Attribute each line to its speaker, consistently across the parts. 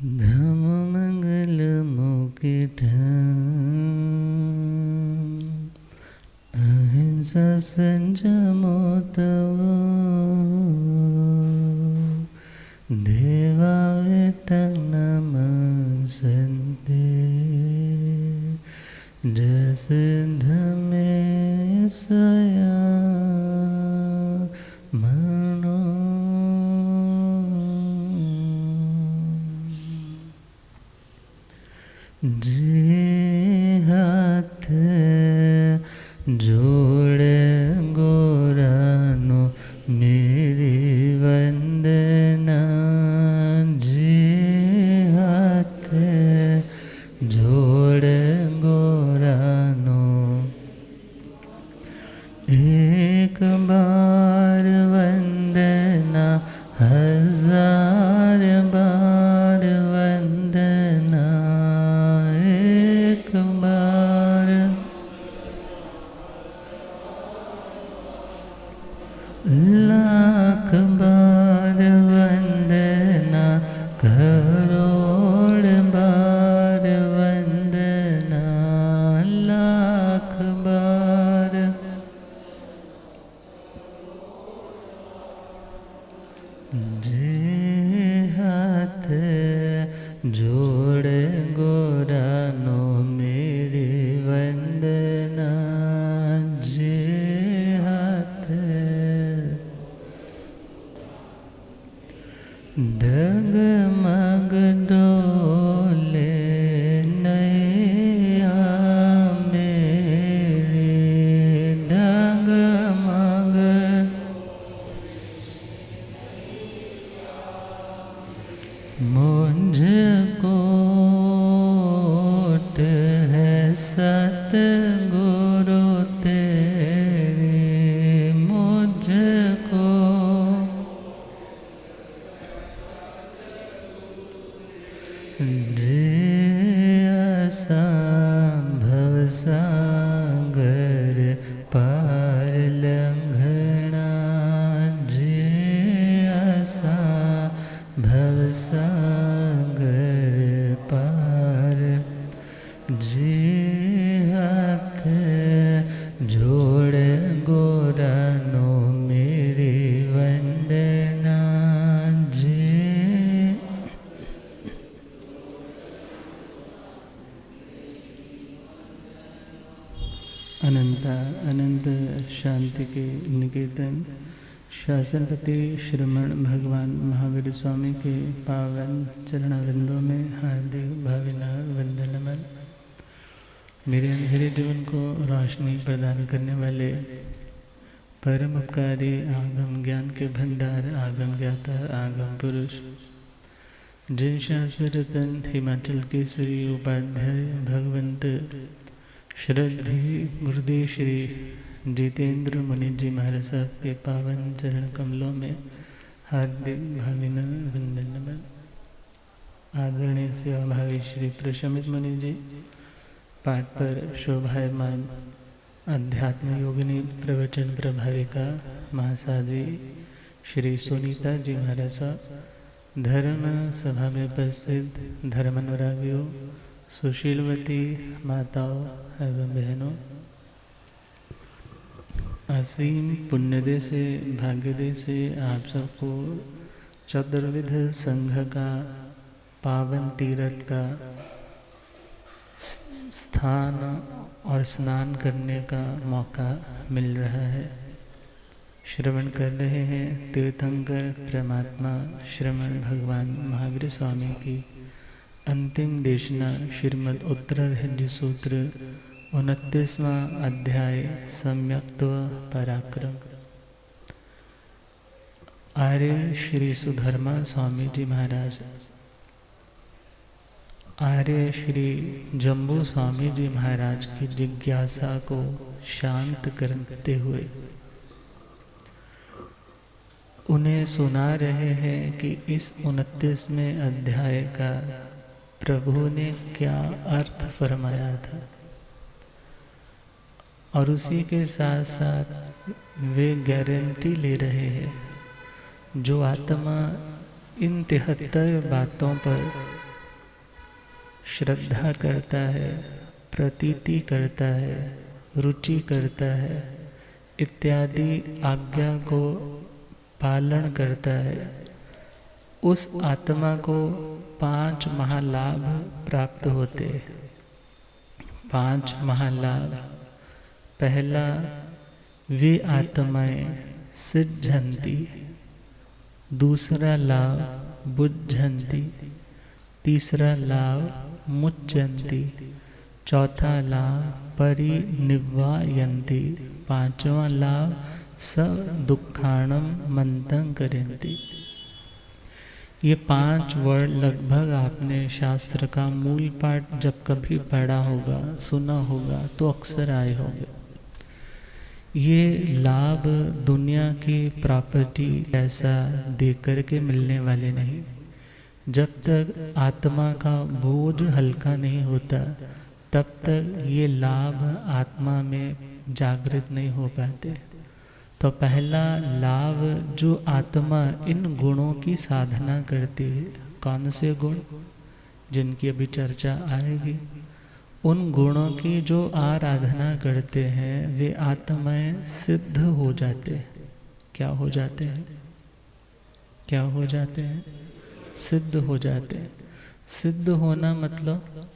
Speaker 1: धम मंगल मुकुट अहिंसा संयमो तव देवा वेतं नमस्ते जस धमे सया मनो जे हाथ जोड़े गोरानो मेरी वंदना जे हाथ जोड़े गोरानो एक बार वंदना हजार बार वंदना एक बार लाख बार वंदना करोड़ बार वंदना लाख बार जे हाथ जोड़े गोरानो मेरी वंदना जे हाथ डगमग डोले नैया मेरी डगमग मुझको है सतगुरु तेरे मुझको भव सागर पार लंघना जे भव सागर पार जे हाथ जोड़ गोरानो मेरी वंदना जे अनंत शांति के निकेतन शासनपति श्रमण भगवान महावीर स्वामी के पावन चरणारविंदों में हार्दिक भावना वंदनमन। मेरे अंधेरे जीवन को रोशनी प्रदान करने वाले परम उपकारी आगम ज्ञान के भंडार आगम ज्ञाता आगम पुरुष जिन शास्त्र रतन हिमाचल के श्री उपाध्याय भगवंत श्रद्धे गुरुदेव श्री जितेंद्र मुनि जी महाराज साहब के पावन चरण कमलों में हार्दिक भावना वंदन। आदरणीय सेवाभावी श्री प्रशमित मुनि जी पाठ पर शोभायमान अध्यात्म योगिनी प्रवचन प्रभाविका महासाजी श्री सुनीता जी महाराज साहब, धर्म सभा में उपस्थित धर्मानुरागियों, सुशीलवती माताओं एवं बहनों, असीम पुण्यदे से भाग्यदे से आप सबको चतुर्विध संघ का पावन तीर्थ का स्थान और स्नान करने का मौका मिल रहा है। श्रवण कर रहे हैं तीर्थंकर परमात्मा श्रमण भगवान महावीर स्वामी की अंतिम देशना श्रीमद् उत्तराधिकारी सूत्र 29वां अध्याय सम्यक्त्व पराक्रम। आर्य श्री सुधर्मा स्वामी जी महाराज आर्य श्री जम्बू स्वामी जी महाराज की जिज्ञासा को शांत करते हुए उन्हें सुना रहे हैं कि इस 29वें अध्याय का प्रभु ने क्या अर्थ फरमाया था, और उसी के साथ साथ वे गारंटी ले रहे हैं जो आत्मा इन 73 बातों पर श्रद्धा करता है, प्रतीति करता है, रुचि करता है इत्यादि आज्ञा को पालन करता है, उस आत्मा को 5 महालाभ प्राप्त होते हैं। 5 महालाभ। पहला, वे आत्माएं सिद्धंती। दूसरा लाभ बुद्धंती। तीसरा लाभ मुच्यंती। चौथा लाभ परिनिर्वायन्ति। 5वां लाभ स दुखाणम मंतं करन्ति। ये 5 वर्ड लगभग आपने शास्त्र का मूल पाठ जब कभी पढ़ा होगा, सुना होगा तो अक्सर आए होंगे। ये लाभ दुनिया की प्रॉपर्टी ऐसा देकर के मिलने वाले नहीं। जब तक आत्मा का बोझ हल्का नहीं होता तब तक ये लाभ आत्मा में जागृत नहीं हो पाते। तो पहला लाभ, जो आत्मा इन गुणों की साधना करती है। कौन से गुण? जिनकी अभी चर्चा आएगी। उन गुणों की जो आराधना करते हैं वे आत्माएं सिद्ध हो जाते हैं। क्या हो जाते हैं? क्या हो जाते हैं? सिद्ध हो जाते हैं। सिद्ध होना मतलब,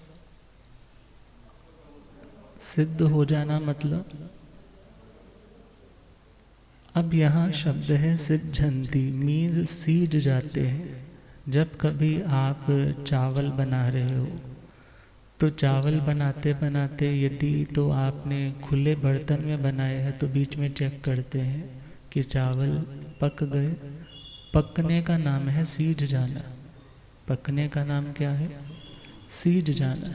Speaker 1: सिद्ध हो जाना मतलब, अब यहाँ शब्द है सिद्धंती, मीन्स सीज जाते हैं। जब कभी आप चावल बना रहे हो तो चावल बनाते बनाते यदि तो आपने खुले बर्तन में बनाए हैं तो बीच में चेक करते हैं कि चावल पक गए। पकने का नाम है सीज जाना। पकने का नाम क्या है? सीज जाना।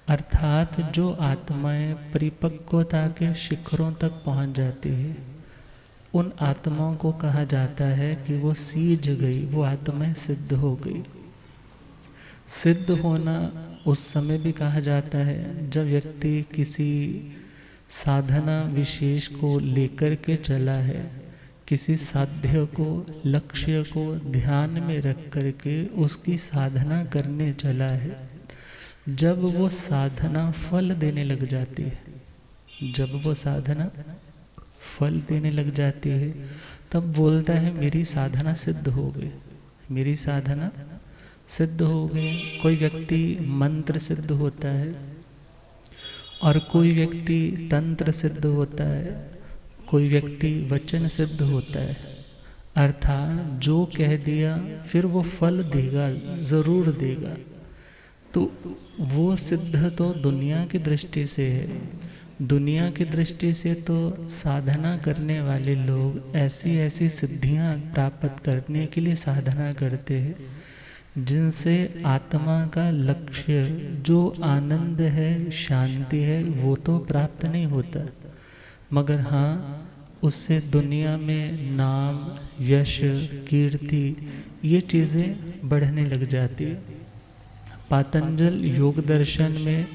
Speaker 1: अर्थात जो आत्माएं परिपक्वता के शिखरों तक पहुंच जाती है उन आत्माओं को कहा जाता है कि वो सीज गई, वो आत्माएं सिद्ध हो गई। सिद्ध होना उस समय भी कहा जाता है जब व्यक्ति किसी साधना विशेष को लेकर के चला है, किसी साध्य को, लक्ष्य को ध्यान में रख करके उसकी साधना करने चला है। जब वो साधना फल देने लग जाती है, जब वो साधना फल देने लग जाती है तब बोलता है मेरी साधना सिद्ध हो गई, मेरी साधना सिद्ध हो गई। कोई व्यक्ति मंत्र सिद्ध होता है और कोई व्यक्ति तंत्र सिद्ध होता है, कोई व्यक्ति वचन सिद्ध होता है। अर्थात जो कह दिया फिर वो फल देगा, जरूर देगा। तो वो सिद्ध तो दुनिया की दृष्टि से है। दुनिया की दृष्टि से तो साधना करने वाले लोग ऐसी ऐसी सिद्धियां प्राप्त करने के लिए साधना करते हैं जिनसे आत्मा का लक्ष्य, जो आनंद है, शांति है, वो तो प्राप्त नहीं होता, मगर हाँ उससे दुनिया में नाम, यश, कीर्ति ये चीज़ें बढ़ने लग जाती है। पातंजल योग दर्शन में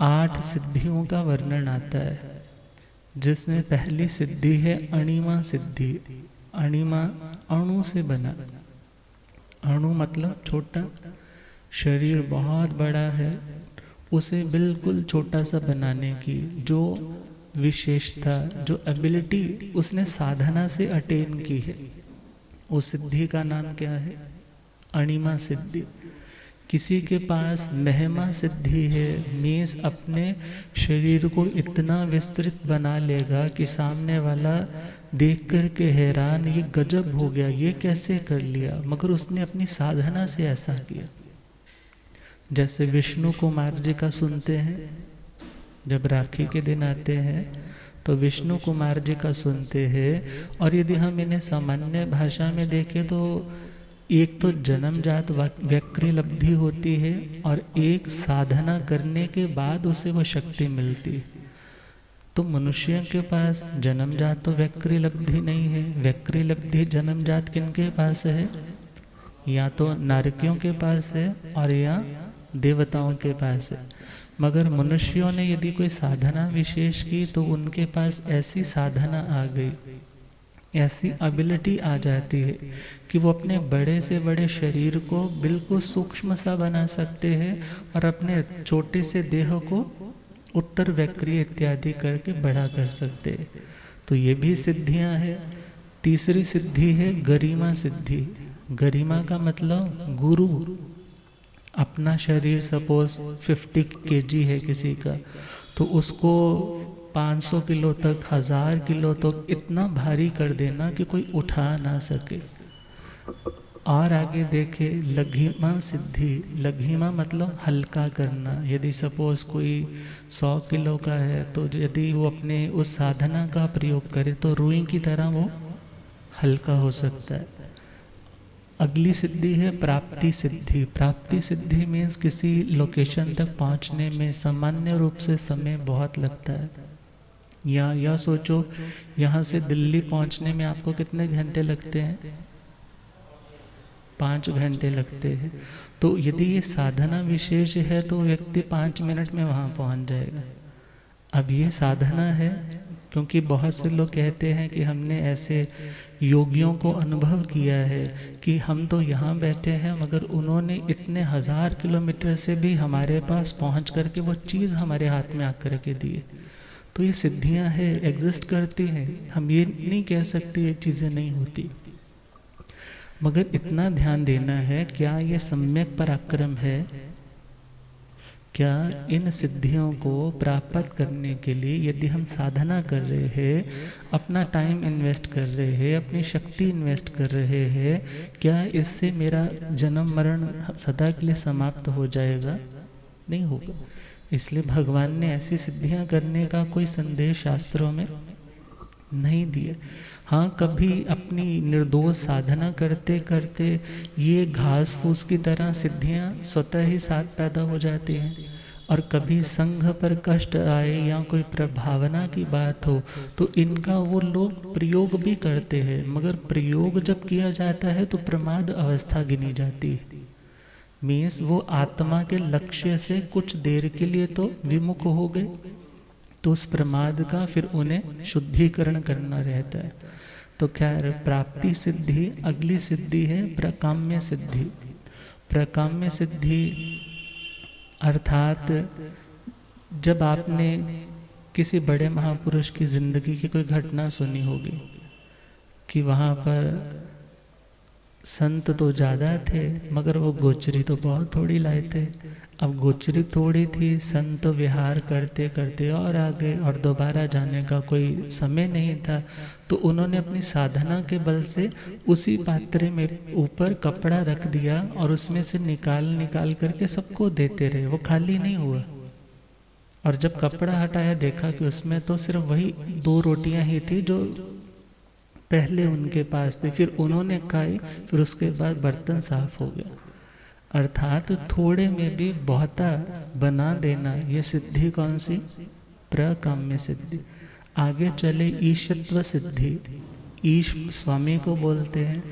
Speaker 1: 8 सिद्धियों का वर्णन आता है, जिसमें पहली सिद्धि है अणिमा सिद्धि। अणिमा अणु से बना। अणु मतलब छोटा। शरीर बहुत बड़ा है, उसे बिल्कुल छोटा सा बनाने की जो विशेषता, जो एबिलिटी उसने साधना से अटेन की है, उस सिद्धि का नाम क्या है? अणिमा सिद्धि। किसी के पास महिमा सिद्धि है, मीन्स अपने शरीर को इतना विस्तृत बना लेगा कि सामने वाला देख कर के हैरान, ये गजब हो गया, ये कैसे कर लिया, मगर उसने अपनी साधना से ऐसा किया। जैसे विष्णु कुमार जी का सुनते हैं, जब राखी के दिन आते हैं तो विष्णु कुमार जी का सुनते हैं, और यदि हम इन्हें सामान्य भाषा में देखें तो एक तो जन्मजात व्यक्ति लब्धि होती है और एक साधना करने के बाद उसे वो शक्ति मिलती है। तो मनुष्य के पास जन्मजात तो व्यक्ति लब्धि नहीं है। व्यक्ति लब्धि जन्मजात किनके पास है? या तो नारकियों के पास है और या देवताओं के पास है। मगर मनुष्यों ने यदि कोई साधना विशेष की तो उनके पास ऐसी साधना आ गई ऐसी एबिलिटी आ जाती है कि वो अपने बड़े से बड़े शरीर को बिल्कुल सूक्ष्म सा बना सकते हैं और अपने छोटे से देह को उत्तर वक्रीय इत्यादि करके बड़ा कर सकते हैं। तो ये भी सिद्धियां हैं। तीसरी सिद्धि है गरिमा सिद्धि। गरिमा का मतलब गुरु। अपना शरीर सपोज 50 kg है किसी का, तो उसको 500 किलो तक, 1000 किलो तक इतना भारी कर देना कि कोई उठा ना सके। और आगे देखे लघिमा सिद्धि। लघिमा मतलब हल्का करना। यदि सपोज कोई 100 किलो का है, तो यदि वो अपने उस साधना का प्रयोग करे तो रुई की तरह वो हल्का हो सकता है। अगली सिद्धि है प्राप्ति सिद्धि। प्राप्ति सिद्धि मीन्स किसी लोकेशन तक पहुंचने में सामान्य रूप से समय बहुत लगता है। या सोचो, यहाँ से दिल्ली पहुंचने में आपको कितने घंटे लगते हैं? 5 घंटे लगते हैं। तो यदि ये साधना विशेष है तो व्यक्ति 5 मिनट में वहाँ पहुँच जाएगा। अब ये साधना है, क्योंकि बहुत से लोग कहते हैं कि हमने ऐसे योगियों को अनुभव किया है कि हम तो यहाँ बैठे हैं, मगर उन्होंने इतने 1000 किलोमीटर से भी हमारे पास पहुँच करके वो चीज़ हमारे हाथ में आकर के दी। तो ये सिद्धियाँ हैं, एग्जिस्ट करती हैं। हम ये नहीं कह सकते ये चीज़ें नहीं होती, मगर इतना ध्यान देना है, क्या ये सम्यक पराक्रम है? क्या इन सिद्धियों को प्राप्त करने के लिए यदि हम साधना कर रहे हैं, अपना टाइम इन्वेस्ट कर रहे हैं, अपनी शक्ति इन्वेस्ट कर रहे हैं, क्या इससे मेरा जन्म मरण सदा के लिए समाप्त हो जाएगा? नहीं होगा। इसलिए भगवान ने ऐसी सिद्धियां करने का कोई संदेश शास्त्रों में नहीं दिए। हाँ, कभी अपनी निर्दोष साधना करते करते ये घास फूस की तरह सिद्धियां स्वतः ही साथ पैदा हो जाती हैं, और कभी संघ पर कष्ट आए या कोई प्रभावना की बात हो तो इनका वो लोग प्रयोग भी करते हैं, मगर प्रयोग जब किया जाता है तो प्रमाद अवस्था गिनी जाती है। मीन्स वो आत्मा के लक्ष्य से कुछ देर के लिए तो विमुख हो गए, तो उस प्रमाद का फिर उन्हें शुद्धिकरण करना रहता है। तो खैर, प्राप्ति सिद्धि। अगली सिद्धि है प्रकाम्य सिद्धि। प्रकाम्य सिद्धि अर्थात जब आपने किसी बड़े महापुरुष की जिंदगी की कोई घटना सुनी होगी कि वहाँ पर संत तो ज़्यादा थे मगर वो गोचरी तो बहुत थोड़ी लाए थे। अब गोचरी थोड़ी थी, संत विहार करते करते और आगे, और दोबारा जाने का कोई समय नहीं था, तो उन्होंने अपनी साधना के बल से उसी पात्रे में ऊपर कपड़ा रख दिया और उसमें से निकाल करके सबको देते रहे। वो खाली नहीं हुआ। और जब कपड़ा हटाया देखा कि उसमें तो सिर्फ वही 2 रोटियां ही थी जो पहले उनके पास थे। फिर उन्होंने खाई, फिर उसके बाद बर्तन साफ हो गया। अर्थात थोड़े में भी बहुता बना देना, ये सिद्धि कौन सी? प्रकाम्य सिद्धि। आगे चले ईशत्व सिद्धि। ईश स्वामी को बोलते हैं,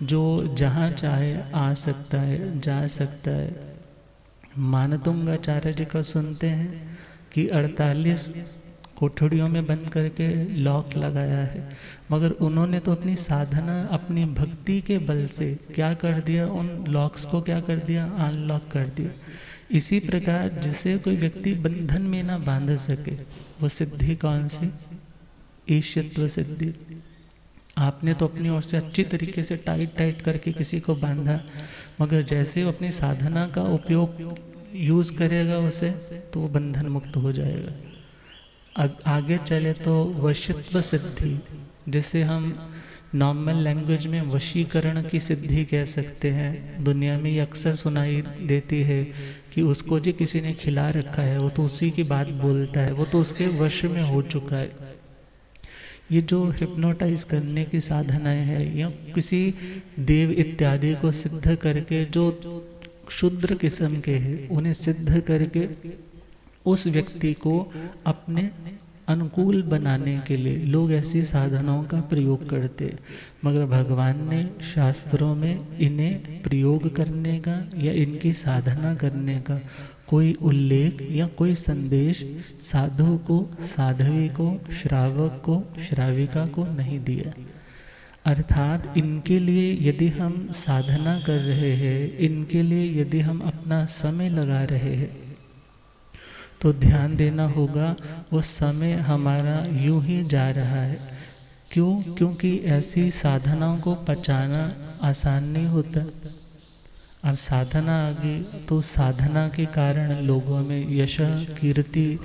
Speaker 1: जो जहाँ चाहे आ सकता है, जा सकता है। मानतुंगाचार्य जी को सुनते हैं कि 48 कोठड़ियों में बंद करके लॉक लगाया है, मगर उन्होंने तो अपनी साधना, अपनी भक्ति के बल से क्या कर दिया? उन लॉक्स को क्या कर दिया? अनलॉक कर दिया। इसी प्रकार जिसे कोई व्यक्ति बंधन में ना बांध सके, वो सिद्धि कौन सी? ईशत्व सिद्धि। आपने तो अपनी ओर से अच्छी तरीके से टाइट करके किसी को बांधा, मगर जैसे वो अपनी साधना का उपयोग यूज करेगा उसे, तो वो बंधन मुक्त हो जाएगा। आगे चले तो वशीत्व सिद्धि, जिसे हम नॉर्मल लैंग्वेज में वशीकरण की सिद्धि कह सकते हैं। दुनिया में ये अक्सर सुनाई देती है कि उसको जो किसी ने खिला रखा है वो तो उसी की बात बोलता है, वो तो उसके वश में हो चुका है। ये जो हिप्नोटाइज करने की साधनाएं है, या किसी देव इत्यादि को सिद्ध करके, जो शुद्र किस्म के हैं उन्हें सिद्ध करके उस व्यक्ति को अपने अनुकूल बनाने के लिए लोग ऐसी साधनाओं का प्रयोग करते, मगर भगवान ने शास्त्रों में इन्हें प्रयोग करने का या इनकी साधना करने का कोई उल्लेख या कोई संदेश साधु को, साध्वी को, श्रावक को, श्राविका को नहीं दिया। अर्थात इनके लिए यदि हम साधना कर रहे हैं, इनके लिए यदि हम अपना समय लगा रहे हैं, तो ध्यान देना होगा वो समय हमारा यूं ही जा रहा है। क्यों? क्योंकि ऐसी साधनाओं को पचाना आसान नहीं होता। अब साधना आ गई तो साधना के कारण लोगों में यश, कीर्ति,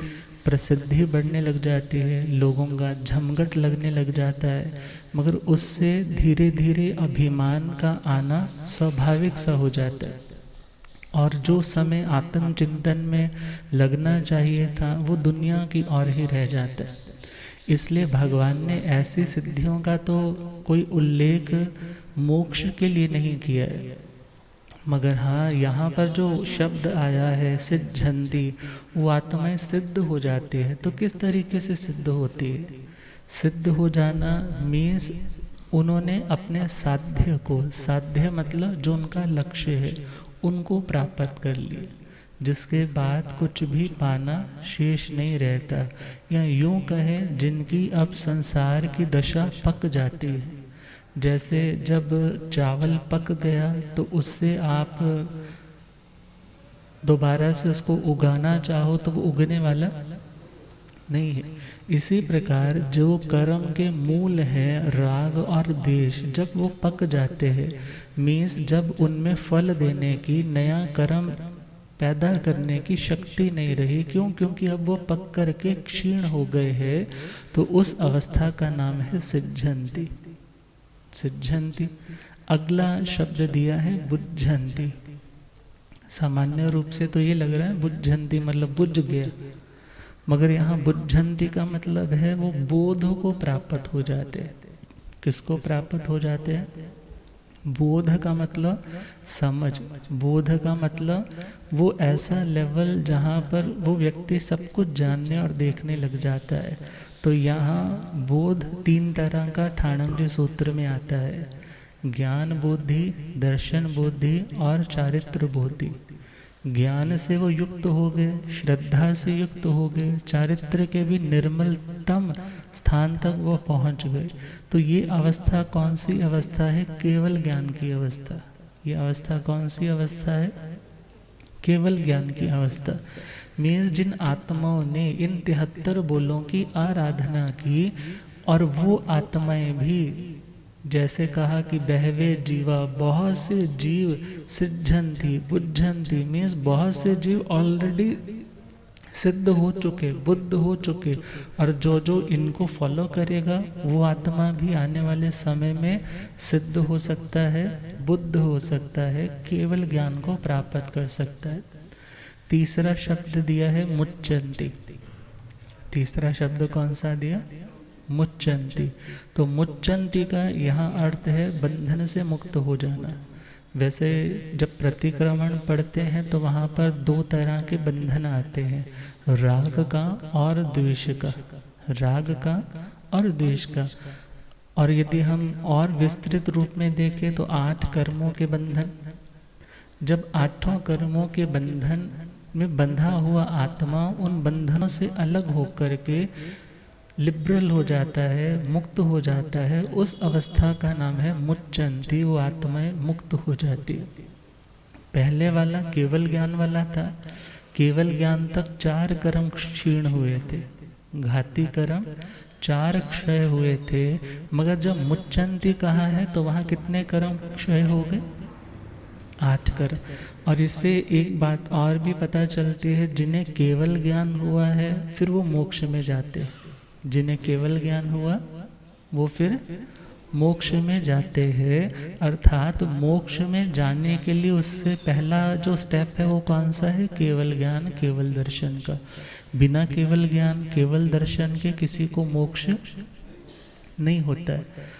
Speaker 1: प्रसिद्धि बढ़ने लग जाती है, लोगों का झमघट लगने लग जाता है, मगर उससे धीरे धीरे अभिमान का आना स्वाभाविक सा हो जाता है, और जो समय आत्मचिंतन में लगना चाहिए था वो दुनिया की ओर ही रह जाता है। इसलिए भगवान ने ऐसी सिद्धियों का तो कोई उल्लेख मोक्ष के लिए नहीं किया है, मगर हाँ यहाँ पर जो शब्द आया है सिद्धंती, वो आत्माएं सिद्ध हो जाती है। तो किस तरीके से सिद्ध होती है? सिद्ध हो जाना मीन्स उन्होंने अपने साध्य को, साध्य मतलब जो उनका लक्ष्य है, उनको प्राप्त कर लिया, जिसके बाद कुछ भी पाना शेष नहीं रहता। या यूं कहें जिनकी अब संसार की दशा पक जाती है। जैसे जब चावल पक गया तो उससे आप दोबारा से उसको उगाना चाहो तो वो उगने वाला नहीं है। इसी प्रकार जो कर्म के मूल हैं राग और द्वेष, जब वो पक जाते हैं, मीन्स जब उनमें फल देने की, नया कर्म पैदा करने की शक्ति नहीं रही। क्यों? क्योंकि अब वो पक करके क्षीण हो गए हैं। तो उस अवस्था का नाम है सिद्धंती। सिद्धंती। अगला शब्द दिया है बुद्धंती। सामान्य रूप से तो ये लग रहा है बुद्धंती मतलब बुझ गया, मगर यहाँ बुद्धंती का मतलब है वो बोध को प्राप्त हो जाते हैं। किसको प्राप्त हो जाते हैं? बोध का मतलब समझ, बोध का मतलब वो ऐसा लेवल जहाँ पर वो व्यक्ति सब कुछ जानने और देखने लग जाता है। तो यहाँ बोध तीन तरह का ठाणंग सूत्र में आता है, ज्ञान बुद्धि, दर्शन बुद्धि और चारित्र बुद्धि। ज्ञान से वो युक्त हो गए, श्रद्धा से युक्त हो गए, चारित्र के भी निर्मलतम स्थान तक वो पहुंच गए। तो ये अवस्था कौन सी अवस्था है? केवल ज्ञान की अवस्था। ये अवस्था कौन सी अवस्था है? केवल ज्ञान की अवस्था। मीन्स जिन आत्माओं ने इन 73 बोलों की आराधना की, और वो आत्माएं भी जैसे कहा कि बहवे जीवा, बहुत से जीव सिद्धंती बुद्धंती, मीन्स बहुत से जीव ऑलरेडी सिद्ध हो चुके, बुद्ध हो चुके, और जो जो इनको फॉलो करेगा वो आत्मा भी आने वाले समय में सिद्ध हो सकता है, बुद्ध हो सकता है, केवल ज्ञान को प्राप्त कर सकता है। तीसरा शब्द दिया है मुच्चंती। तीसरा शब्द कौन सा दिया? मुच्चंती। तो मुच्चंती का यहाँ अर्थ है बंधन से मुक्त हो जाना। वैसे जब प्रतिक्रमण पढ़ते हैं तो वहाँ पर दो तरह के बंधन आते हैं, राग का और द्वेष का। राग का और द्वेष का। और यदि हम और विस्तृत रूप में देखें तो 8 कर्मों के बंधन। जब 8 कर्मों के बंधन में बंधा हुआ आत्मा उन बंधनों से अलग होकर के लिबरल हो जाता है, मुक्त हो जाता है, उस अवस्था का नाम है मुच्चंती। वो आत्माएं मुक्त हो जाती। पहले वाला केवल ज्ञान वाला था। केवल ज्ञान तक 4 कर्म क्षीण हुए थे, घाती कर्म 4 क्षय हुए थे। मगर जब मुच्चंती कहा है तो वहाँ कितने कर्म क्षय हो गए? 8 कर्म। और इससे एक बात और भी पता चलती है, जिन्हें केवल ज्ञान हुआ है फिर वो मोक्ष में जाते हैं। जिन्हें केवल ज्ञान हुआ वो फिर मोक्ष में जाते हैं। अर्थात मोक्ष में जाने के लिए उससे पहला जो स्टेप है वो कौन सा है? केवल ज्ञान, केवल दर्शन का। बिना केवल ज्ञान, केवल दर्शन के किसी को मोक्ष नहीं होता है।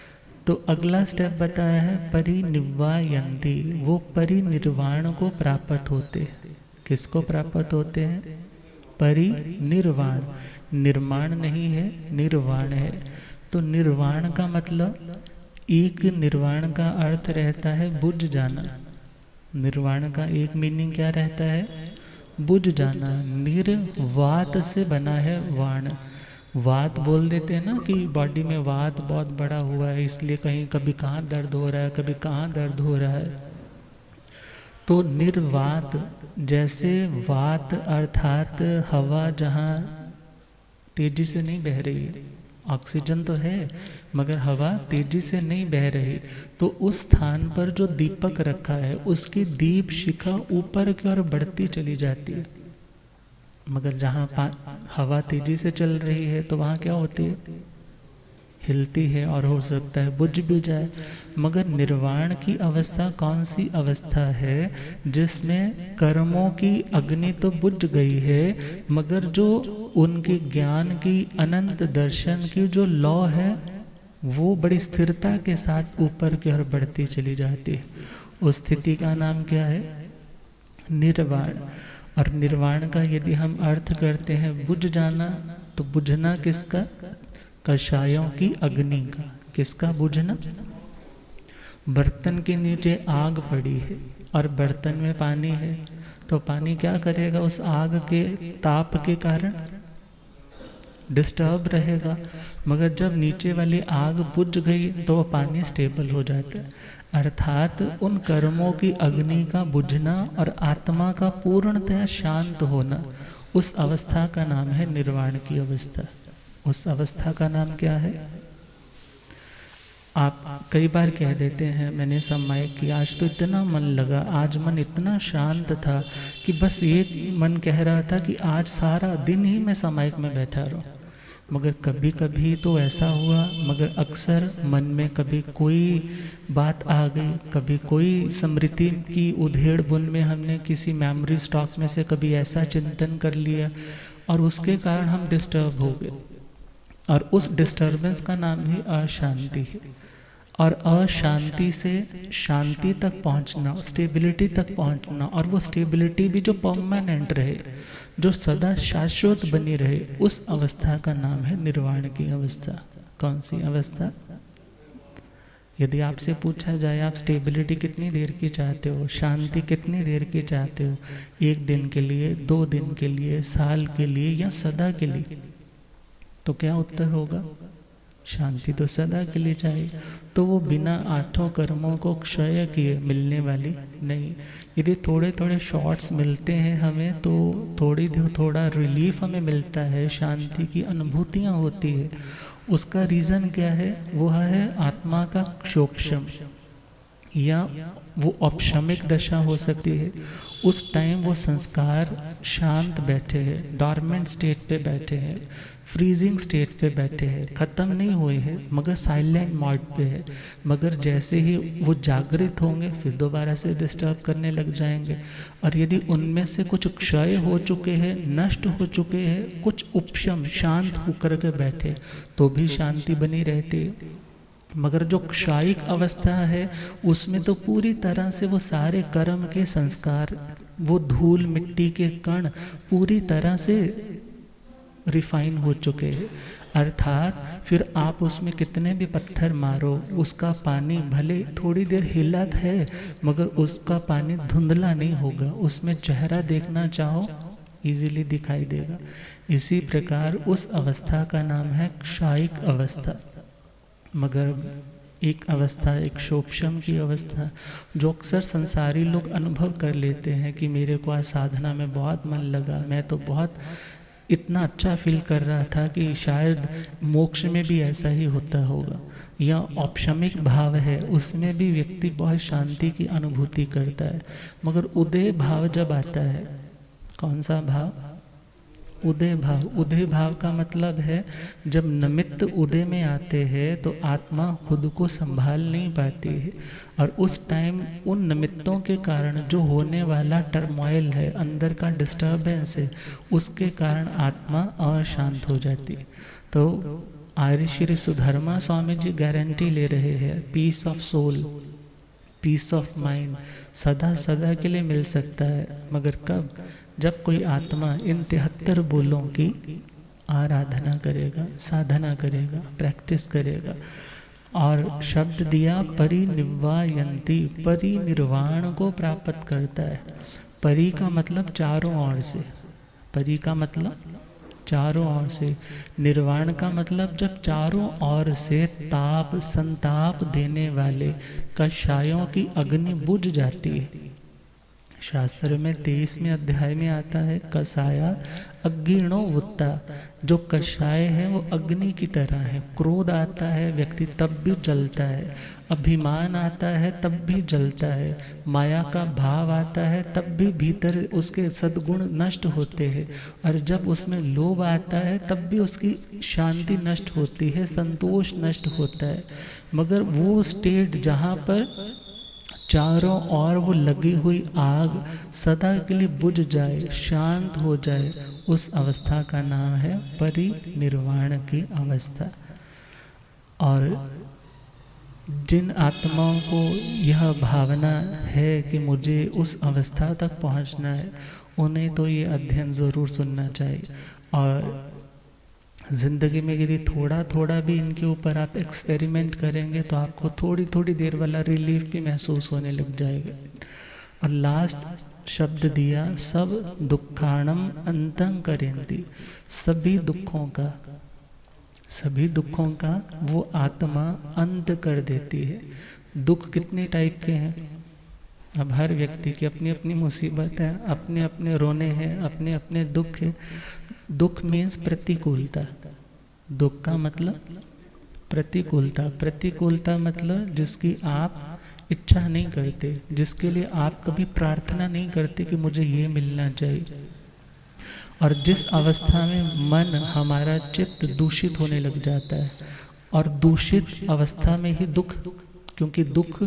Speaker 1: तो अगला स्टेप बताया है परिनिर्वायन्ति। वो परिनिर्वाण को प्राप्त होते हैं। किसको प्राप्त होते हैं? परिनिर्वाण। निर्माण नहीं है, निर्वाण है। तो निर्वाण का मतलब, एक निर्वाण का अर्थ रहता है बुझ जाना। निर्वाण का एक मीनिंग क्या रहता है? बुझ जाना। निर्वात से बना है वाण। वात बोल देते हैं ना कि बॉडी में वात बहुत बड़ा हुआ है, इसलिए कहीं कभी कहाँ दर्द हो रहा है, कभी कहाँ दर्द हो रहा है। तो निर्वात, जैसे वात अर्थात हवा जहाँ तेजी से नहीं बह रही है, ऑक्सीजन तो है मगर हवा तेजी से नहीं बह रही, तो उस स्थान पर जो दीपक रखा है उसकी दीप शिखा ऊपर की ओर बढ़ती चली जाती है। मगर जहाँ हवा तेजी से चल रही है तो वहाँ क्या होती है, हिलती है और हो सकता है बुझ भी जाए। मगर निर्वाण की अवस्था कौन सी अवस्था है, जिसमें कर्मों की अग्नि तो बुझ गई है मगर जो उनके ज्ञान की अनंत दर्शन की जो लौ है वो बड़ी स्थिरता के साथ ऊपर की ओर बढ़ती चली जाती है। उस स्थिति का नाम क्या है, निर्वाण। और निर्वाण का यदि हम अर्थ करते हैं बुझ जाना, तो बुझना किसका, कषायों की अग्नि का। किसका बुझना, बर्तन के नीचे आग पड़ी है और बर्तन में पानी है, तो पानी क्या करेगा, उस आग के ताप के कारण डिस्टर्ब रहेगा। मगर जब नीचे वाली आग बुझ गई तो वो पानी स्टेबल हो जाता है। अर्थात उन कर्मों की अग्नि का बुझना और आत्मा का पूर्णतः शांत होना, उस अवस्था का नाम है निर्वाण की अवस्था। उस अवस्था का नाम क्या है, आप कई बार कह देते हैं, मैंने समय कि आज तो इतना मन लगा, आज मन इतना शांत था कि बस ये मन कह रहा था कि आज सारा दिन ही मैं सामायिक में बैठा रहूं। मगर कभी कभी तो ऐसा हुआ, मगर अक्सर मन में कभी कोई बात आ गई, कभी कोई स्मृति की उधेड़ बुन में हमने किसी मेमोरी स्टॉक में से कभी ऐसा चिंतन कर लिया और उसके कारण हम डिस्टर्ब हो गए, और उस डिस्टर्बेंस का नाम ही अशांति है। और अशांति से शांति तक पहुंचना, स्टेबिलिटी तक पहुंचना, और वो स्टेबिलिटी भी जो परमानेंट रहे, जो सदा शाश्वत बनी रहे, उस अवस्था का नाम है निर्वाण की अवस्था। कौन सी अवस्था, यदि आपसे पूछा जाए आप स्टेबिलिटी कितनी देर की चाहते हो, शांति कितनी देर की चाहते हो, 1 दिन के लिए, 2 दिन के लिए, साल के लिए या सदा के लिए, तो क्या उत्तर होगा, शांति तो सदा के लिए चाहिए। तो वो बिना 8 कर्मों को क्षय किए मिलने वाली नहीं। यदि थोड़े थोड़े शॉर्ट्स मिलते हैं हमें, तो थोड़ा रिलीफ हमें मिलता है, शांति की अनुभूतियाँ होती है। उसका रीज़न क्या है, वो है आत्मा का क्षोक्षम, या वो औपशमिक दशा हो सकती है। उस टाइम वो संस्कार शांत बैठे हैं, डॉर्मेंट स्टेट पे बैठे हैं, फ्रीजिंग स्टेट पे बैठे हैं, ख़त्म नहीं हुए हैं मगर साइलेंट मोड पे है। मगर जैसे ही वो जागृत होंगे फिर दोबारा से डिस्टर्ब करने लग जाएंगे। और यदि उनमें से कुछ क्षय हो चुके हैं, नष्ट हो चुके हैं, कुछ उपशम शांत होकर के बैठे, तो भी शांति बनी रहती है। मगर जो क्षायिक अवस्था है उसमें तो पूरी तरह से वो सारे कर्म के संस्कार, वो धूल मिट्टी के कण पूरी तरह से रिफाइन हो चुके हैं। अर्थात फिर आप उसमें कितने भी पत्थर मारो, उसका पानी भले थोड़ी देर हिला है मगर उसका पानी धुंधला नहीं होगा, उसमें चेहरा देखना चाहो इजीली दिखाई देगा। इसी प्रकार उस अवस्था का नाम है क्षायिक अवस्था। मगर एक अवस्था, एक शोक्षम की अवस्था, जो अक्सर संसारी लोग अनुभव कर लेते हैं कि मेरे को आज साधना में बहुत मन लगा, मैं तो बहुत इतना अच्छा फील कर रहा था कि शायद मोक्ष में भी ऐसा ही होता होगा। या औपशमिक भाव है, उसमें भी व्यक्ति बहुत शांति की अनुभूति करता है। मगर उदय भाव जब आता है, कौन सा भाव, उदय भाव। उदय भाव का मतलब है जब निमित्त उदय में आते हैं तो आत्मा खुद को संभाल नहीं पाती है, और उस टाइम उन निमित्तों के कारण जो होने वाला टर्मोइल है, अंदर का डिस्टर्बेंस है, उसके कारण आत्मा अशांत हो जाती है। तो आर्य श्री सुधर्मा स्वामी जी गारंटी ले रहे हैं, peace of soul, peace of mind सदा सदा के लिए मिल सकता है। मगर कब, जब कोई आत्मा इन 73 बोलों की आराधना करेगा, साधना करेगा, प्रैक्टिस करेगा। और शब्द दिया परिनिर्वायन्ति, परिनिर्वाण को प्राप्त करता है। परि का मतलब चारों ओर से, परि का मतलब चारों ओर से। निर्वाण का मतलब जब चारों ओर से ताप संताप देने वाले कषायों की अग्नि बुझ जाती है। शास्त्र में 23वें अध्याय में आता है कसाया अग्निणो वुत्ता, जो कषाय है वो अग्नि की तरह है। क्रोध आता है व्यक्ति तब भी जलता है, अभिमान आता है तब भी जलता है, माया का भाव आता है तब भी भीतर उसके सद्गुण नष्ट होते हैं, और जब उसमें लोभ आता है तब भी उसकी शांति नष्ट होती है, संतोष नष्ट होता है। मगर वो स्टेट जहाँ पर चारों ओर वो लगी हुई आग सदा के लिए बुझ जाए, शांत हो जाए, उस अवस्था का नाम है परिनिर्वाण की अवस्था। और जिन आत्माओं को यह भावना है कि मुझे उस अवस्था तक पहुंचना है, उन्हें तो ये अध्ययन ज़रूर सुनना चाहिए। और ज़िंदगी में यदि थोड़ा थोड़ा भी इनके ऊपर आप एक्सपेरिमेंट करेंगे तो आपको थोड़ी थोड़ी देर वाला रिलीफ भी महसूस होने लग जाएगा। और लास्ट शब्द दिया सब दुखाणम अंतं करेंती, सभी दुखों का वो आत्मा अंत कर देती है। दुख कितने टाइप के हैं? अब हर व्यक्ति की अपनी अपनी मुसीबत है, अपने अपने रोने हैं, अपने अपने दुख है। दुख मीन्स प्रतिकूलता। दुख का मतलब प्रतिकूलता। प्रतिकूलता मतलब जिसकी आप इच्छा नहीं करते, जिसके लिए आप कभी प्रार्थना नहीं करते कि मुझे ये मिलना चाहिए। और जिस अवस्था में मन हमारा चित्त दूषित होने लग जाता है, और दूषित अवस्था में ही दुख, क्योंकि दुख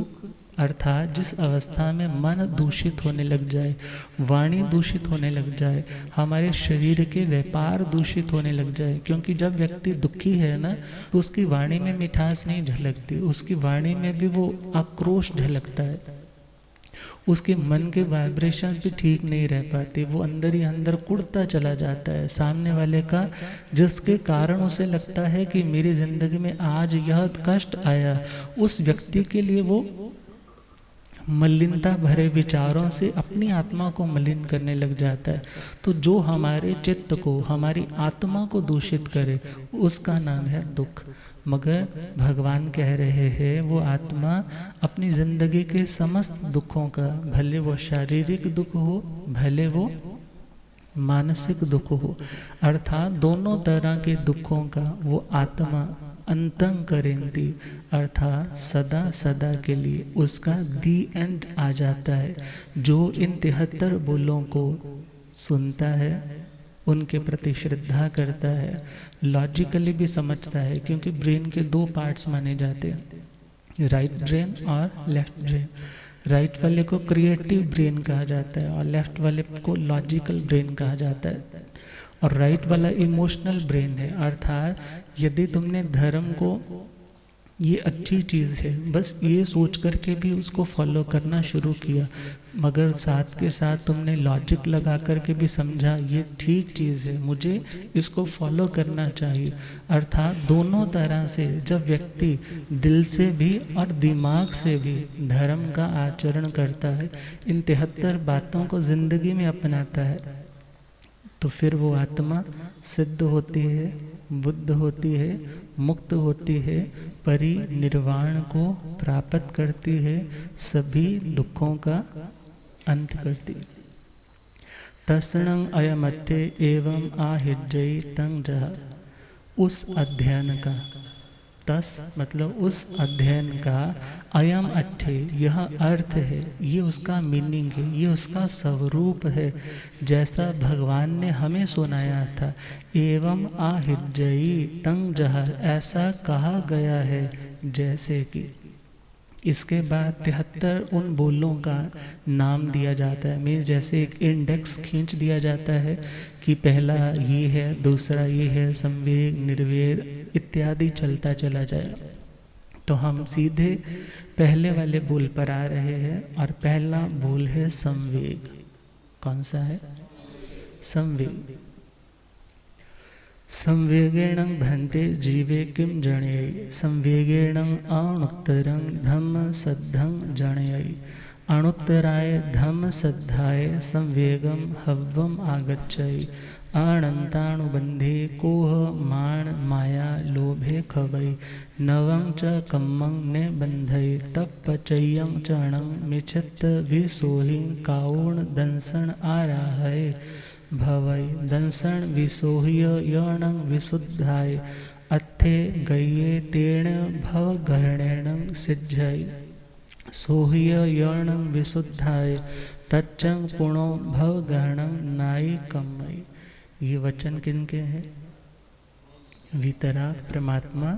Speaker 1: अर्थात जिस अवस्था में मन दूषित होने लग जाए, वाणी दूषित होने लग जाए, हमारे शरीर के व्यापार दूषित होने लग जाए। क्योंकि जब व्यक्ति दुखी है ना, तो उसकी वाणी में मिठास नहीं झलकती, उसकी वाणी में भी वो आक्रोश झलकता है, उसके मन के वाइब्रेशंस भी ठीक नहीं रह पाते, वो अंदर ही अंदर कुड़ता चला जाता है सामने वाले का, जिसके कारण उसे लगता है कि मेरी जिंदगी में आज यह कष्ट आया। उस व्यक्ति के लिए वो मलिनता भरे विचारों से अपनी आत्मा को मलिन करने लग जाता है। तो जो हमारे चित्त को, हमारी आत्मा को दूषित करे, उसका नाम है दुख। मगर भगवान कह रहे हैं वो आत्मा अपनी जिंदगी के समस्त दुखों का, भले वो शारीरिक दुख हो, भले वो मानसिक दुख हो, अर्थात दोनों तरह के दुखों का वो आत्मा अंतं करेंती, अर्थात सदा सदा के लिए उसका दी एंड आ जाता है। जो इन 73 बोलों को सुनता है, उनके प्रति श्रद्धा करता है, लॉजिकली भी समझता है, क्योंकि ब्रेन के 2 पार्ट्स माने जाते हैं, राइट ब्रेन और लेफ्ट ब्रेन। राइट वाले को क्रिएटिव ब्रेन कहा जाता है और लेफ्ट वाले को लॉजिकल ब्रेन कहा जाता है। और राइट वाला इमोशनल ब्रेन है, अर्थात यदि तुमने धर्म को ये अच्छी चीज़ है बस ये सोच करके भी उसको फॉलो करना शुरू किया, मगर साथ के साथ तुमने लॉजिक लगा करके भी समझा ये ठीक चीज़ है, मुझे इसको फॉलो करना चाहिए, अर्थात दोनों तरह से जब व्यक्ति दिल से भी और दिमाग से भी धर्म का आचरण करता है, इन 73 बातों को जिंदगी में अपनाता है, तो फिर वो आत्मा सिद्ध होती है, बुद्ध होती है, मुक्त होती है, परिनिर्वाण को प्राप्त करती है, सभी दुखों का अंत करती है। तस्णं अयमत्थे एवं आहिज्जै तं जः, उस अध्ययन का, तस मतलब उस अध्ययन का, अयम अट्ठे यह अर्थ है, ये उसका मीनिंग है, ये उसका स्वरूप है, जैसा भगवान ने हमें सुनाया था। एवं आहिज्जै तं जः, ऐसा कहा गया है जैसे कि। इसके बाद 73 उन बोलों का नाम दिया जाता है, मीन्स जैसे एक इंडेक्स खींच दिया जाता है कि पहला ये है, दूसरा ये है, संवेग, निर्वेद इत्यादि चलता चला जाए। तो हम सीधे पहले वाले बोल पर आ रहे हैं, और पहला बोल है संवेग। कौन सा है? संवेग। संवेगेण भन्ते जीवे किम जणय, संवेगेण अनुत्तरं धम्म सद्धं जणय, अणुत्तराय धम्म सद्धाय संवेगम हव्वम आगच्छै अनंतानुबंधे कोह मान माया लोभे खवै नवं च कम्मं ने बंधै तपचयं चरणं मिच्छत विसोहि काउण दंसन आराहै भवै दंसन विसोह्य यणं विशुद्धाय अथे गये तेण भवगणेन सिद्धै सोह्य यणं विशुद्धाय तच्चं पुणो भवगणं नाई कम्मै। ये वचन किनके हैं? वीतराग परमात्मा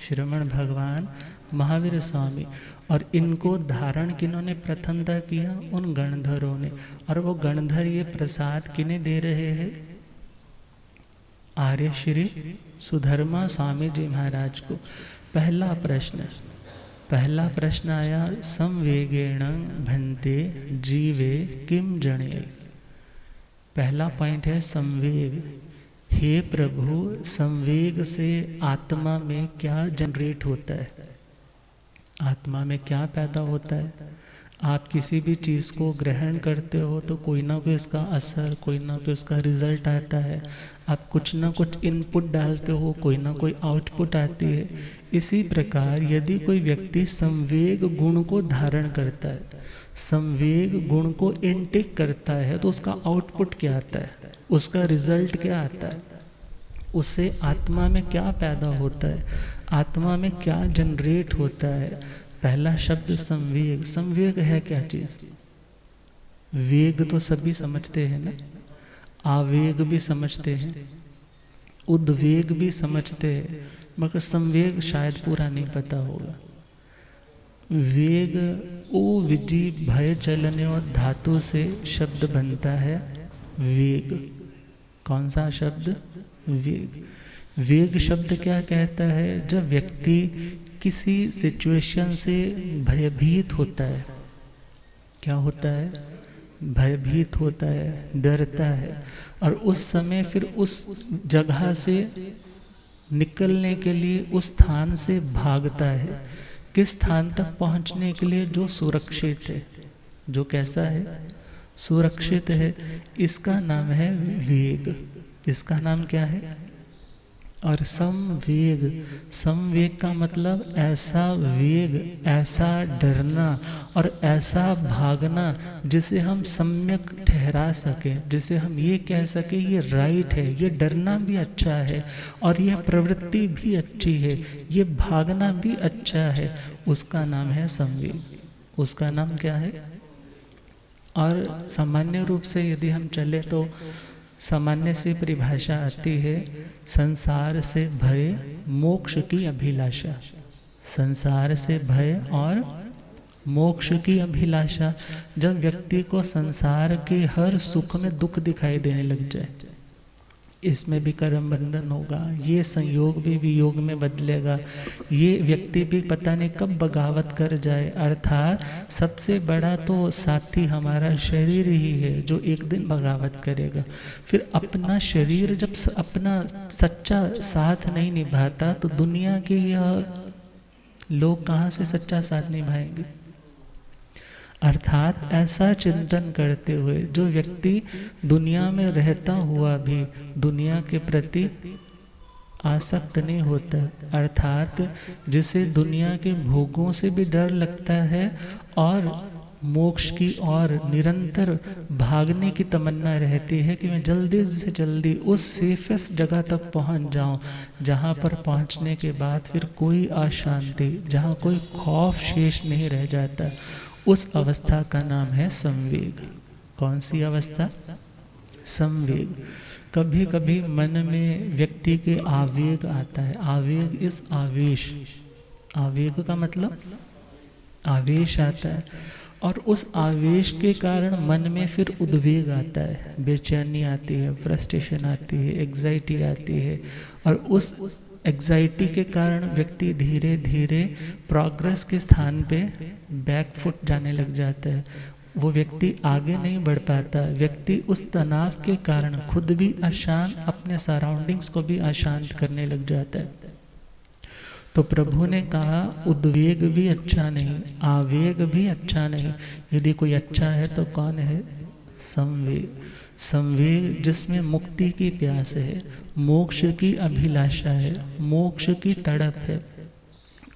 Speaker 1: श्रमण भगवान महावीर स्वामी। और इनको धारण किन्होंने प्रथमतः किया? उन गणधरों ने। और वो गणधर ये प्रसाद किन्हें दे रहे हैं? आर्य श्री सुधर्मा स्वामी जी महाराज को। पहला प्रश्न आया, संवेगेण भन्ते जीवे किम जने। पहला पॉइंट है संवेग। हे प्रभु, संवेग से आत्मा में क्या जनरेट होता है? आत्मा में क्या पैदा होता है? आप किसी भी चीज़ को ग्रहण करते हो तो कोई ना कोई उसका असर, कोई ना कोई उसका रिजल्ट आता है। आप कुछ ना कुछ इनपुट डालते हो, कोई ना कोई आउटपुट आती है। इसी प्रकार यदि कोई व्यक्ति संवेग गुण को धारण करता है, संवेग गुण को इनटेक करता है, तो उसका आउटपुट क्या आता है? उसका रिजल्ट क्या आता है? उससे आत्मा में क्या पैदा होता है? आत्मा में क्या जनरेट होता है? पहला शब्द संवेग। संवेग है क्या चीज? वेग तो सभी समझते हैं ना, आवेग भी समझते हैं, उद्वेग भी समझते हैं, मगर संवेग शायद पूरा नहीं पता होगा। वेग ओ विधि भय चलने और धातु से शब्द बनता है वेग। कौन सा शब्द? वेग। वेग शब्द क्या कहता है? जब व्यक्ति किसी सिचुएशन से भयभीत होता है, क्या होता है? भयभीत होता है, डरता है, और उस समय फिर उस जगह से निकलने के लिए उस स्थान से भागता है। किस स्थान तक पहुंचने के लिए? जो सुरक्षित है, जो कैसा है? सुरक्षित है। इसका नाम है वेग। इसका नाम क्या है? और संवेग। संवेग का मतलब ऐसा वेग, ऐसा डरना और ऐसा भागना जिसे हम सम्यक ठहरा सकें, जिसे हम ये कह सकें ये राइट है, ये डरना भी अच्छा है और ये प्रवृत्ति भी अच्छी है, ये भागना भी अच्छा है। उसका नाम है संवेग। उसका नाम क्या है? और सामान्य रूप से यदि हम चले तो सामान्य से परिभाषा आती है, संसार से भय, मोक्ष की अभिलाषा। संसार से भय और मोक्ष की अभिलाषा। जब व्यक्ति को संसार के हर सुख में दुख दिखाई देने लग जाए, इसमें भी कर्म बंधन होगा, ये संयोग भी वियोग में बदलेगा, ये व्यक्ति भी पता नहीं कब बगावत कर जाए। अर्थात सबसे बड़ा तो साथी हमारा शरीर ही है जो एक दिन बगावत करेगा। फिर अपना शरीर जब अपना सच्चा साथ नहीं निभाता तो दुनिया के यह लोग कहाँ से सच्चा साथ निभाएंगे? अर्थात ऐसा चिंतन करते हुए जो व्यक्ति दुनिया में रहता हुआ भी दुनिया के प्रति आसक्त नहीं होता, अर्थात जिसे दुनिया के भोगों से भी डर लगता है और मोक्ष की और निरंतर भागने की तमन्ना रहती है कि मैं जल्दी से जल्दी उस सेफेस्ट जगह तक पहुंच जाऊं, जहां पर पहुंचने के बाद फिर कोई अशांति, जहां कोई खौफ शेष नहीं रह जाता, उस अवस्था का नाम है संवेग। कौन सी अवस्था? संवेग। कभी कभी मन में व्यक्ति के आवेग आता है। आवेग इस आवेश। आवेग का मतलब आवेश आता है, और उस आवेश के कारण मन में फिर उद्वेग आता है, बेचैनी आती है, फ्रस्ट्रेशन आती है, एग्जाइटी आती है, और उस एग्जाइटी के कारण व्यक्ति धीरे धीरे प्रोग्रेस के स्थान पे बैकफुट जाने लग जाता है। वो व्यक्ति आगे नहीं बढ़ पाता। व्यक्ति उस तनाव के कारण खुद भी अशांत, अपने सराउंडिंग्स को भी अशांत करने लग जाता है। तो प्रभु ने कहा उद्वेग भी अच्छा नहीं, आवेग भी अच्छा नहीं, यदि कोई अच्छा है तो कौन है? संवेग। संवेग जिसमें मुक्ति की प्यास है, मोक्ष की अभिलाषा है, मोक्ष की तड़प है,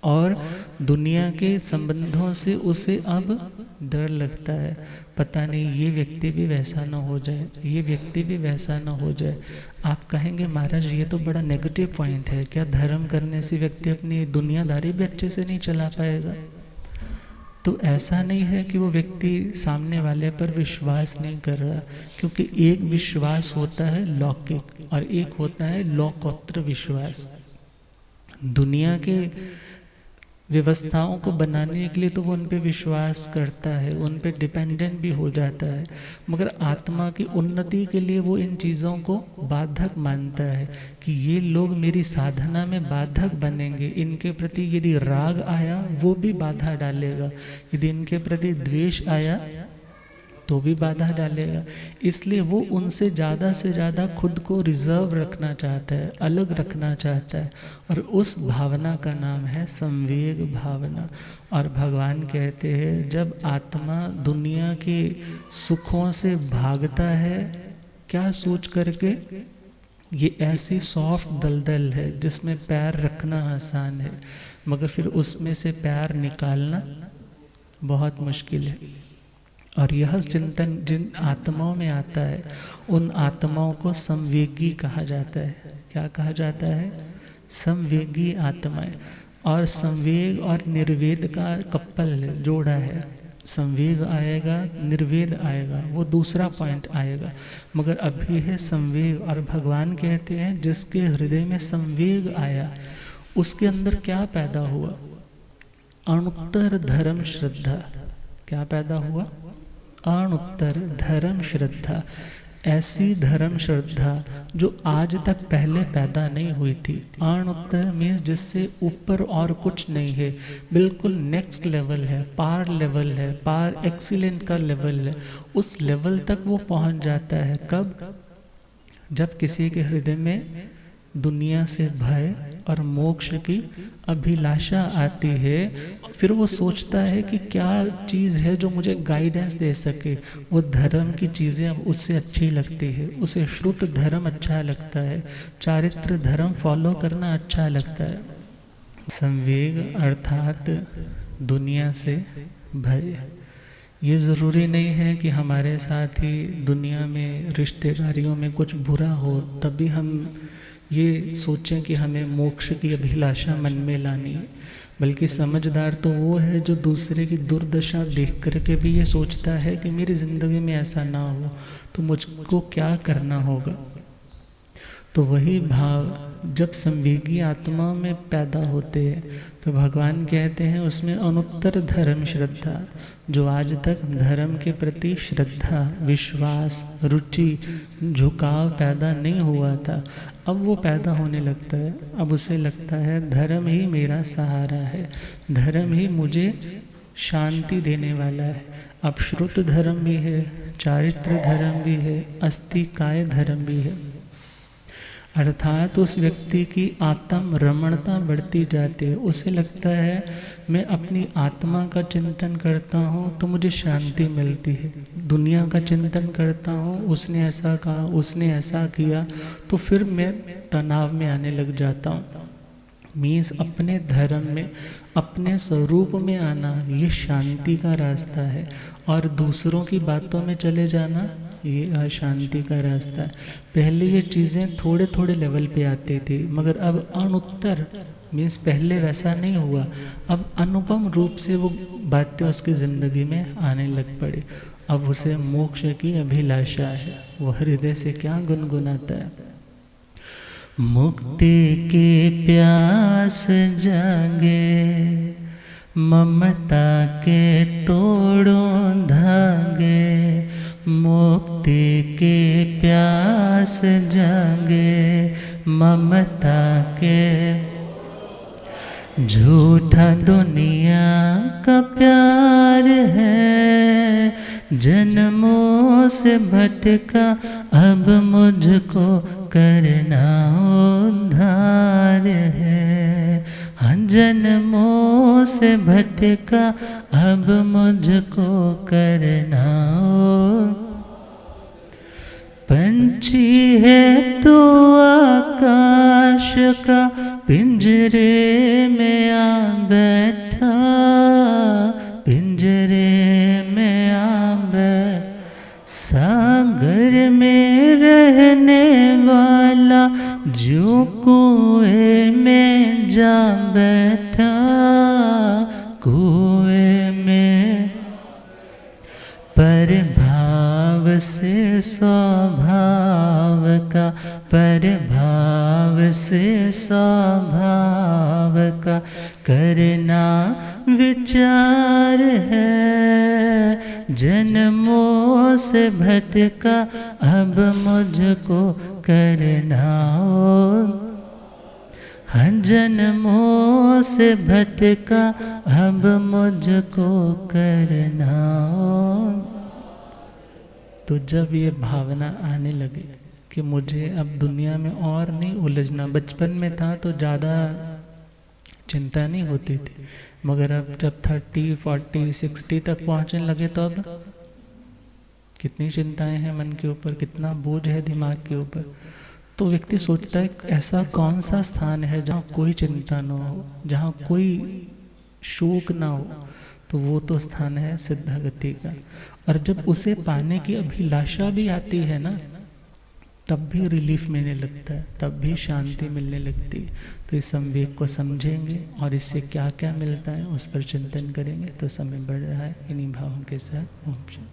Speaker 1: और दुनिया के संबंधों से उसे अब डर लगता है, पता नहीं ये व्यक्ति भी वैसा ना हो जाए, ये व्यक्ति भी वैसा ना हो जाए। आप कहेंगे महाराज ये तो बड़ा नेगेटिव पॉइंट है, क्या धर्म करने से व्यक्ति अपनी दुनियादारी भी अच्छे से नहीं चला पाएगा? तो ऐसा नहीं है कि वो व्यक्ति सामने वाले पर विश्वास नहीं कर रहा, क्योंकि एक विश्वास होता है लौकिक और एक होता है लोकोत्तर विश्वास। दुनिया के व्यवस्थाओं को बनाने के लिए तो वो उन पे विश्वास करता है, उन पे डिपेंडेंट भी हो जाता है, मगर आत्मा की उन्नति के लिए वो इन चीज़ों को बाधक मानता है कि ये लोग मेरी साधना में बाधक बनेंगे, इनके प्रति यदि राग आया वो भी बाधा डालेगा, यदि इनके प्रति द्वेष आया तो भी बाधा डालेगा। इसलिए वो उनसे ज़्यादा से ज़्यादा खुद को रिजर्व रखना चाहता है, अलग रखना चाहता है, और उस भावना का नाम है संवेग भावना। और भगवान कहते हैं जब आत्मा दुनिया के सुखों से भागता है, क्या सोच करके? ये ऐसी सॉफ्ट दलदल है जिसमें पैर रखना आसान है, मगर फिर उसमें से पैर निकालना बहुत मुश्किल है। और यह चिंतन जिन आत्माओं में आता है उन आत्माओं को संवेगी कहा जाता है। क्या कहा जाता है? संवेगी आत्माएं। और संवेग और निर्वेद का कपल जोड़ा है, संवेग आएगा निर्वेद आएगा, वो दूसरा पॉइंट आएगा, मगर अभी है संवेग। और भगवान कहते हैं जिसके हृदय में संवेग आया उसके अंदर क्या पैदा हुआ? अणुत्तर धर्म श्रद्धा। क्या पैदा हुआ? अणुत्तर धर्म श्रद्धा। ऐसी धर्म श्रद्धा जो आज तक पहले पैदा नहीं हुई थी। अणुत्तर मीन्स जिससे ऊपर और कुछ नहीं है, बिल्कुल नेक्स्ट लेवल है, पार लेवल है, पार एक्सीलेंट का लेवल है। उस लेवल तक वो पहुंच जाता है। कब? जब किसी के हृदय में दुनिया से भय और मोक्ष की अभिलाषा आती है, फिर वो सोचता है कि क्या चीज़ है जो मुझे गाइडेंस दे सके। वो धर्म की चीज़ें अब उससे अच्छी लगती है, उसे श्रुत धर्म अच्छा लगता है, चारित्र धर्म फॉलो करना अच्छा लगता है। संवेग अर्थात दुनिया से भय। ये ज़रूरी नहीं है कि हमारे साथ ही दुनिया में रिश्तेदारियों में कुछ बुरा हो तभी हम ये सोचें कि हमें मोक्ष की अभिलाषा मन में लानी है, बल्कि समझदार तो वो है जो दूसरे की दुर्दशा देख करके भी ये सोचता है कि मेरी ज़िंदगी में ऐसा ना हो तो मुझको क्या करना होगा। तो वही भाव जब संवेगी आत्मा में पैदा होते हैं तो भगवान कहते हैं उसमें अनुत्तर धर्म श्रद्धा। जो आज तक धर्म के प्रति श्रद्धा, विश्वास, रुचि, झुकाव पैदा नहीं हुआ था, अब वो पैदा होने लगता है। अब उसे लगता है धर्म ही मेरा सहारा है, धर्म ही मुझे शांति देने वाला है। अब श्रुत धर्म भी है, चारित्र धर्म भी है, अस्तिकाय धर्म भी है। अर्थात उस व्यक्ति की आत्म रमणता बढ़ती जाती है। उसे लगता है मैं अपनी आत्मा का चिंतन करता हूँ तो मुझे शांति मिलती है, दुनिया का चिंतन करता हूँ उसने ऐसा कहा, उसने ऐसा किया, तो फिर मैं तनाव में आने लग जाता हूँ। मीन्स अपने धर्म में, अपने स्वरूप में आना ये शांति का रास्ता है, और दूसरों की बातों में चले जाना ये अशांति का रास्ता है। पहले ये चीज़ें थोड़े थोड़े लेवल पे आती थी, मगर अब अनुत्तर मीन्स पहले वैसा नहीं हुआ, अब अनुपम रूप से वो बातें उसकी ज़िंदगी में आने लग पड़ी। अब उसे मोक्ष की अभिलाषा है, वो हृदय से क्या गुनगुनाता है? मुक्ति की प्यास जागे, ममता के तोड़ो धागे, मुक्ति के प्यास जागे, ममता के। झूठा दुनिया का प्यार है, जन्मों से भटका अब मुझको करना उद्धार है। हाँ, जन्मों से भटका अब मुझको करना हो। पंछी है तो आकाश का पिंजरे में आ बैठा, पिंजरे में आ बैठा। सागर में रहने वाला जो कुएं में जा बैठा, कुएं में परभाव से स्वभाव का, परभाव से स्वभाव का करना विचार है। जन्मों से भटका अब मुझको करना हो। हाँ, जन्मों से भटका अब मुझको करना हो। तो जब ये भावना आने लगे कि मुझे अब दुनिया में और नहीं उलझना, बचपन में था तो ज़्यादा चिंता नहीं होती थी, मगर अब जब 30, 40, 60 तक पहुँचने लगे तो अब कितनी चिंताएं हैं मन के ऊपर, कितना बोझ है दिमाग के ऊपर। तो व्यक्ति सोचता है ऐसा कौन सा स्थान है जहाँ कोई चिंता ना हो, जहाँ कोई शोक ना हो। तो वो तो स्थान है सिद्धगति का। और जब उसे पाने की अभिलाषा भी आती है ना, तब भी रिलीफ मिलने लगता है, तब भी शांति मिलने लगती है। तो इस संवेग को समझेंगे और इससे क्या क्या मिलता है उस पर चिंतन करेंगे। तो समय बढ़ रहा है इन्हीं भावों के साथ। ओम शांति।